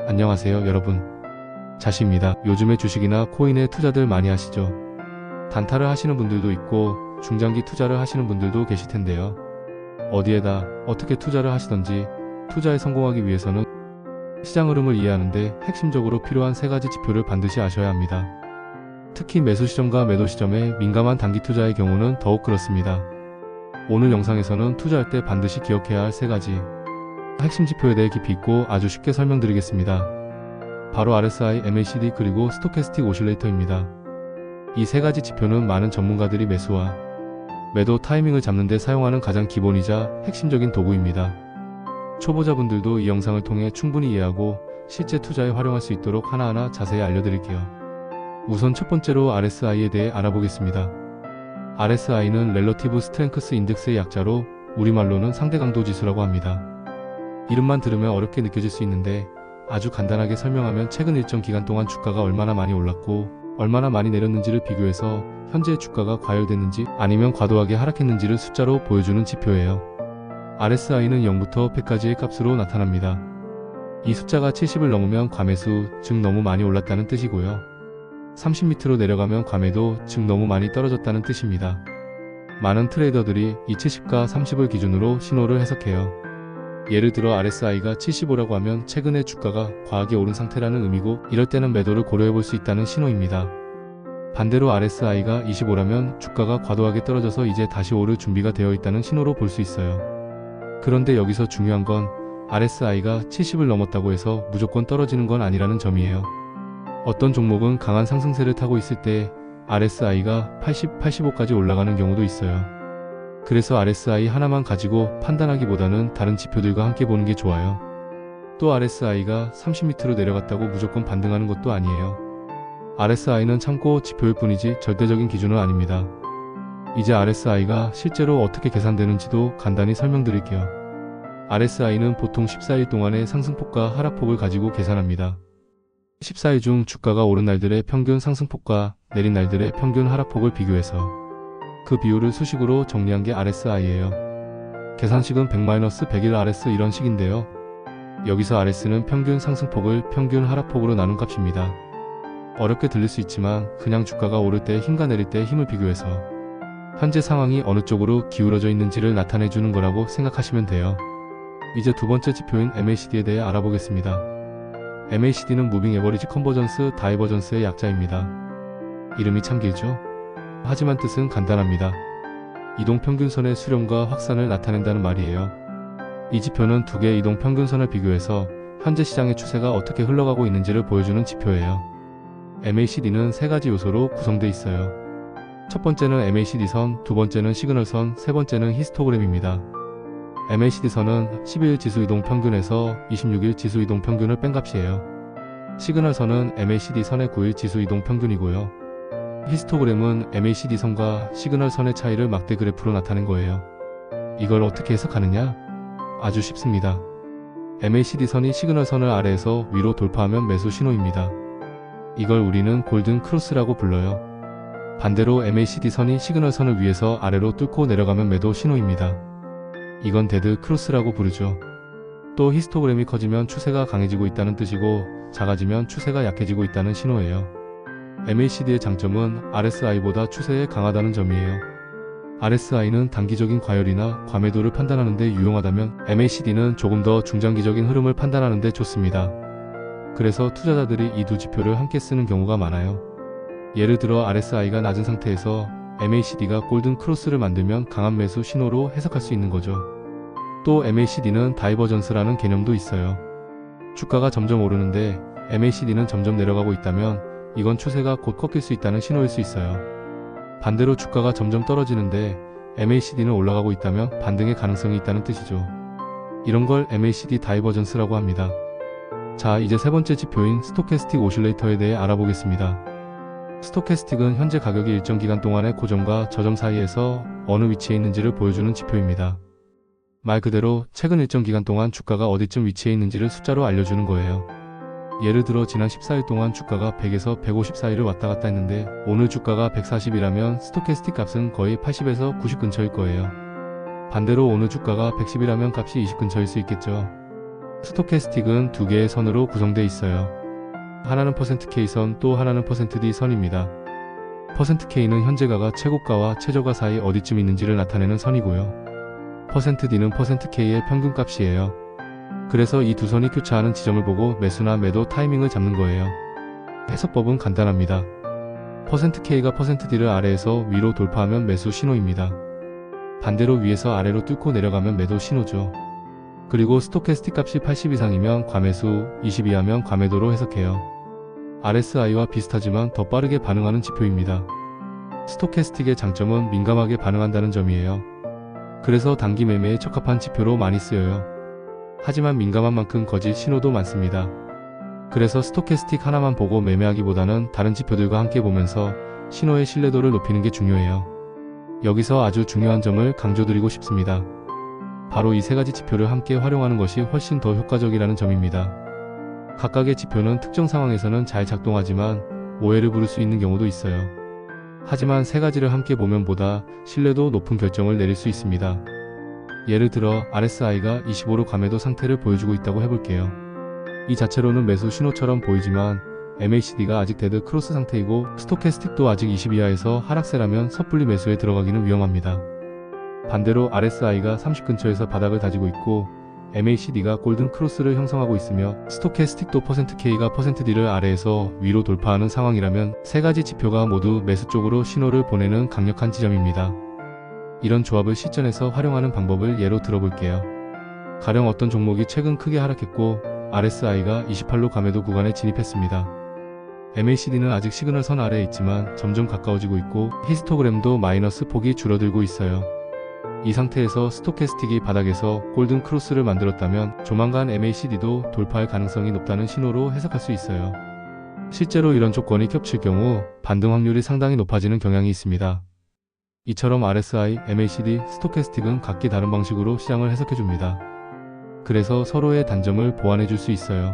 안녕하세요 여러분, 자시입니다. 요즘에 주식이나 코인에 투자들 많이 하시죠? 단타를 하시는 분들도 있고 중장기 투자를 하시는 분들도 계실 텐데요. 어디에다 어떻게 투자를 하시던지 투자에 성공하기 위해서는 시장 흐름을 이해하는데 핵심적으로 필요한 세 가지 지표를 반드시 아셔야 합니다. 특히 매수 시점과 매도 시점에 민감한 단기 투자의 경우는 더욱 그렇습니다. 오늘 영상에서는 투자할 때 반드시 기억해야 할 세 가지 핵심 지표에 대해 깊이 있고 아주 쉽게 설명드리겠습니다. 바로 RSI, MACD 그리고 스토캐스틱 오실레이터입니다. 이 세 가지 지표는 많은 전문가들이 매수와 매도 타이밍을 잡는 데 사용하는 가장 기본이자 핵심적인 도구입니다. 초보자분들도 이 영상을 통해 충분히 이해하고 실제 투자에 활용할 수 있도록 하나하나 자세히 알려드릴게요. 우선 첫 번째로 RSI에 대해 알아보겠습니다. RSI는 렐러티브 스트렝크스 인덱스의 약자로 우리말로는 상대 강도 지수라고 합니다. 이름만 들으면 어렵게 느껴질 수 있는데 아주 간단하게 설명하면 최근 일정 기간 동안 주가가 얼마나 많이 올랐고 얼마나 많이 내렸는지를 비교해서 현재의 주가가 과열됐는지 아니면 과도하게 하락했는지를 숫자로 보여주는 지표예요. RSI는 0부터 100까지의 값으로 나타납니다. 이 숫자가 70을 넘으면 과매수, 즉 너무 많이 올랐다는 뜻이고요. 30밑으로 내려가면 과매도, 즉 너무 많이 떨어졌다는 뜻입니다. 많은 트레이더들이 이 70과 30을 기준으로 신호를 해석해요. 예를 들어 RSI가 75라고 하면 최근에 주가가 과하게 오른 상태라는 의미고 이럴 때는 매도를 고려해 볼 수 있다는 신호입니다. 반대로 RSI가 25라면 주가가 과도하게 떨어져서 이제 다시 오를 준비가 되어 있다는 신호로 볼 수 있어요. 그런데 여기서 중요한 건 RSI가 70을 넘었다고 해서 무조건 떨어지는 건 아니라는 점이에요. 어떤 종목은 강한 상승세를 타고 있을 때 RSI가 80, 85까지 올라가는 경우도 있어요. 그래서 RSI 하나만 가지고 판단하기보다는 다른 지표들과 함께 보는 게 좋아요. 또 RSI가 30m로 내려갔다고 무조건 반등하는 것도 아니에요. RSI는 참고 지표일 뿐이지 절대적인 기준은 아닙니다. 이제 RSI가 실제로 어떻게 계산되는지도 간단히 설명드릴게요. RSI는 보통 14일 동안의 상승폭과 하락폭을 가지고 계산합니다. 14일 중 주가가 오른 날들의 평균 상승폭과 내린 날들의 평균 하락폭을 비교해서 그 비율을 수식으로 정리한 게 RSI예요. 계산식은 100-100일 RS 이런 식인데요. 여기서 RS는 평균 상승폭을 평균 하락폭으로 나눈 값입니다. 어렵게 들릴 수 있지만 그냥 주가가 오를 때 힘과 내릴 때 힘을 비교해서 현재 상황이 어느 쪽으로 기울어져 있는지를 나타내주는 거라고 생각하시면 돼요. 이제 두 번째 지표인 MACD에 대해 알아보겠습니다. MACD는 무빙 에버리지 컨버전스 다이버전스의 약자입니다. 이름이 참 길죠? 하지만 뜻은 간단합니다. 이동평균선의 수렴과 확산을 나타낸다는 말이에요. 이 지표는 두 개의 이동평균선을 비교해서 현재 시장의 추세가 어떻게 흘러가고 있는지를 보여주는 지표예요. MACD는 세 가지 요소로 구성되어 있어요. 첫 번째는 MACD선, 두 번째는 시그널선, 세 번째는 히스토그램입니다. MACD선은 12일 지수 이동평균에서 26일 지수 이동평균을 뺀 값이에요. 시그널선은 MACD선의 9일 지수 이동평균이고요. 히스토그램은 MACD선과 시그널선의 차이를 막대 그래프로 나타낸 거예요. 이걸 어떻게 해석하느냐? 아주 쉽습니다. MACD선이 시그널선을 아래에서 위로 돌파하면 매수 신호입니다. 이걸 우리는 골든 크로스라고 불러요. 반대로 MACD선이 시그널선을 위에서 아래로 뚫고 내려가면 매도 신호입니다. 이건 데드 크로스라고 부르죠. 또 히스토그램이 커지면 추세가 강해지고 있다는 뜻이고 작아지면 추세가 약해지고 있다는 신호예요. MACD의 장점은 RSI보다 추세에 강하다는 점이에요. RSI는 단기적인 과열이나 과매도를 판단하는 데 유용하다면 MACD는 조금 더 중장기적인 흐름을 판단하는 데 좋습니다. 그래서 투자자들이 이 두 지표를 함께 쓰는 경우가 많아요. 예를 들어 RSI가 낮은 상태에서 MACD가 골든 크로스를 만들면 강한 매수 신호로 해석할 수 있는 거죠. 또 MACD는 다이버전스라는 개념도 있어요. 주가가 점점 오르는데 MACD는 점점 내려가고 있다면 이건 추세가 곧 꺾일 수 있다는 신호일 수 있어요. 반대로 주가가 점점 떨어지는데 MACD는 올라가고 있다면 반등의 가능성이 있다는 뜻이죠. 이런 걸 MACD 다이버전스라고 합니다. 자, 이제 세 번째 지표인 스토캐스틱 오실레이터에 대해 알아보겠습니다. 스토캐스틱은 현재 가격이 일정 기간 동안의 고점과 저점 사이에서 어느 위치에 있는지를 보여주는 지표입니다. 말 그대로 최근 일정 기간 동안 주가가 어디쯤 위치해 있는지를 숫자로 알려주는 거예요. 예를 들어 지난 14일 동안 주가가 100에서 150 사이를 왔다 갔다 했는데 오늘 주가가 140이라면 스토캐스틱 값은 거의 80에서 90 근처일 거예요. 반대로 오늘 주가가 110이라면 값이 20 근처일 수 있겠죠. 스토캐스틱은 두 개의 선으로 구성되어 있어요. 하나는 %K 선, 또 하나는 %D 선입니다. %K는 현재가가 최고가와 최저가 사이 어디쯤 있는지를 나타내는 선이고요. %D는 %K의 평균값이에요. 그래서 이 두 선이 교차하는 지점을 보고 매수나 매도 타이밍을 잡는 거예요. 해석법은 간단합니다. %K가 %D를 아래에서 위로 돌파하면 매수 신호입니다. 반대로 위에서 아래로 뚫고 내려가면 매도 신호죠. 그리고 스토캐스틱 값이 80 이상이면 과매수, 20 이하면 과매도로 해석해요. RSI와 비슷하지만 더 빠르게 반응하는 지표입니다. 스토캐스틱의 장점은 민감하게 반응한다는 점이에요. 그래서 단기 매매에 적합한 지표로 많이 쓰여요. 하지만 민감한 만큼 거짓 신호도 많습니다. 그래서 스토캐스틱 하나만 보고 매매하기보다는 다른 지표들과 함께 보면서 신호의 신뢰도를 높이는 게 중요해요. 여기서 아주 중요한 점을 강조드리고 싶습니다. 바로 이 세 가지 지표를 함께 활용하는 것이 훨씬 더 효과적이라는 점입니다. 각각의 지표는 특정 상황에서는 잘 작동하지만 오해를 부를 수 있는 경우도 있어요. 하지만 세 가지를 함께 보면 보다 신뢰도 높은 결정을 내릴 수 있습니다. 예를 들어 RSI가 25로 과매도 상태를 보여주고 있다고 해볼게요. 이 자체로는 매수 신호처럼 보이지만 MACD가 아직 데드 크로스 상태이고 스토캐스틱도 아직 20 이하에서 하락세라면 섣불리 매수에 들어가기는 위험합니다. 반대로 RSI가 30 근처에서 바닥을 다지고 있고 MACD가 골든 크로스를 형성하고 있으며 스토캐스틱도 %K가 %D를 아래에서 위로 돌파하는 상황이라면 세 가지 지표가 모두 매수 쪽으로 신호를 보내는 강력한 지점입니다. 이런 조합을 시전에서 활용하는 방법을 예로 들어볼게요. 가령 어떤 종목이 최근 크게 하락했고 RSI가 28로 과매도 구간에 진입했습니다. MACD는 아직 시그널 선 아래에 있지만 점점 가까워지고 있고 히스토그램도 마이너스 폭이 줄어들고 있어요. 이 상태에서 스토캐스틱이 바닥에서 골든 크로스를 만들었다면 조만간 MACD도 돌파할 가능성이 높다는 신호로 해석할 수 있어요. 실제로 이런 조건이 겹칠 경우 반등 확률이 상당히 높아지는 경향이 있습니다. 이처럼 RSI, MACD, 스토캐스틱은 각기 다른 방식으로 시장을 해석해줍니다. 그래서 서로의 단점을 보완해줄 수 있어요.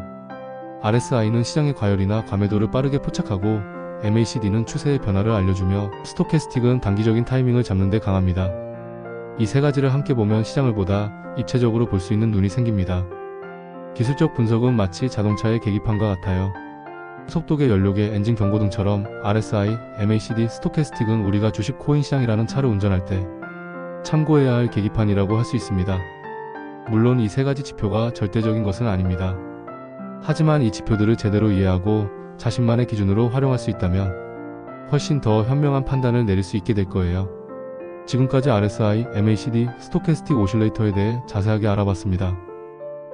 RSI는 시장의 과열이나 과매도를 빠르게 포착하고 MACD는 추세의 변화를 알려주며 스토캐스틱은 단기적인 타이밍을 잡는 데 강합니다. 이 세 가지를 함께 보면 시장을 보다 입체적으로 볼 수 있는 눈이 생깁니다. 기술적 분석은 마치 자동차의 계기판과 같아요. 속도계, 연료계, 엔진 경고등처럼 RSI, MACD, 스토캐스틱은 우리가 주식 코인 시장이라는 차를 운전할 때 참고해야 할 계기판이라고 할 수 있습니다. 물론 이 세 가지 지표가 절대적인 것은 아닙니다. 하지만 이 지표들을 제대로 이해하고 자신만의 기준으로 활용할 수 있다면 훨씬 더 현명한 판단을 내릴 수 있게 될 거예요. 지금까지 RSI, MACD, 스토캐스틱 오실레이터에 대해 자세하게 알아봤습니다.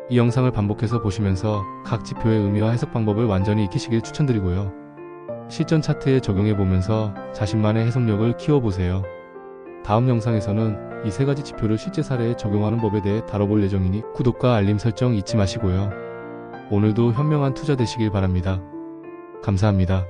이 영상을 반복해서 보시면서 각 지표의 의미와 해석 방법을 완전히 익히시길 추천드리고요. 실전 차트에 적용해보면서 자신만의 해석력을 키워보세요. 다음 영상에서는 이 세 가지 지표를 실제 사례에 적용하는 법에 대해 다뤄볼 예정이니 구독과 알림 설정 잊지 마시고요. 오늘도 현명한 투자 되시길 바랍니다. 감사합니다.